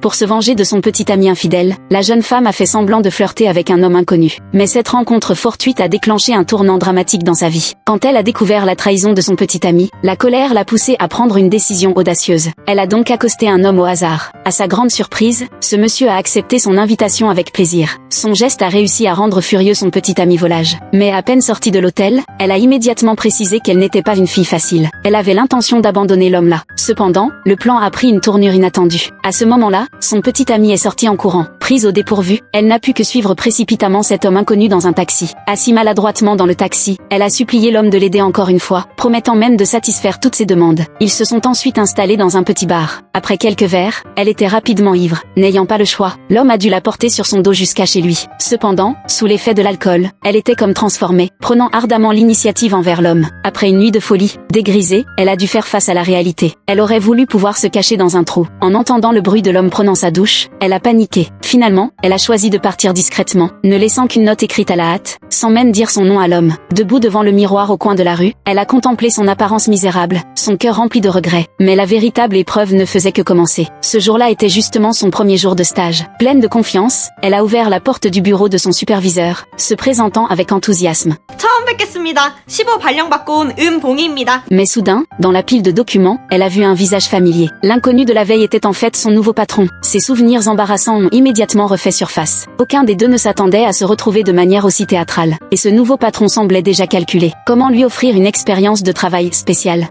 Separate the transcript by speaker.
Speaker 1: Pour se venger de son petit ami infidèle, la jeune femme a fait semblant de flirter avec un homme inconnu. Mais cette rencontre fortuite a déclenché un tournant dramatique dans sa vie. Quand elle a découvert la trahison de son petit ami, la colère l'a poussée à prendre une décision audacieuse. Elle a donc accosté un homme au hasard. À sa grande surprise, ce monsieur a accepté son invitation avec plaisir. Son geste a réussi à rendre furieux son petit ami volage. Mais à peine sortie de l'hôtel, elle a immédiatement précisé qu'elle n'était pas une fille facile. Elle avait l'intention d'abandonner l'homme là. Cependant, le plan a pris une tournure inattendue. À ce moment-là, son petit ami est sorti en courant. Prise au dépourvu, elle n'a pu que suivre précipitamment cet homme inconnu dans un taxi. Assis maladroitement dans le taxi, elle a supplié l'homme de l'aider encore une fois, promettant même de satisfaire toutes ses demandes. Ils se sont ensuite installés dans un petit bar. Après quelques verres, elle était rapidement ivre. N'ayant pas le choix, l'homme a dû la porter sur son dos jusqu'à chez lui. Cependant, sous l'effet de l'alcool, elle était comme transformée, prenant ardemment l'initiative envers l'homme. Après une nuit de folie, dégrisée, elle a dû faire face à la réalité. Elle aurait voulu pouvoir se cacher dans un trou. En entendant le bruit de l'homme prenant sa douche, elle a paniqué. Finalement, elle a choisi de partir discrètement, ne laissant qu'une note écrite à la hâte, sans même dire son nom à l'homme. Debout devant le miroir au coin de la rue, elle a contemplé son apparence misérable, son cœur rempli de regrets. Mais la véritable épreuve ne faisait que commencer. Ce jour-là était justement son premier jour de stage. Pleine de confiance, elle a ouvert la porte du bureau de son superviseur, se présentant avec enthousiasme.
Speaker 2: 처음 뵙겠습니다. 15 발령받고 온 은봉희입니다.
Speaker 1: Mais soudain, dans la pile de documents, elle a vu un visage familier. L'inconnu de la veille était en fait son nouveau patron. Ses souvenirs embarrassants ont immédiatement refait surface. Aucun des deux ne s'attendait à se retrouver de manière aussi théâtrale. Et ce nouveau patron semblait déjà calculé. Comment lui offrir une expérience de travail spéciale?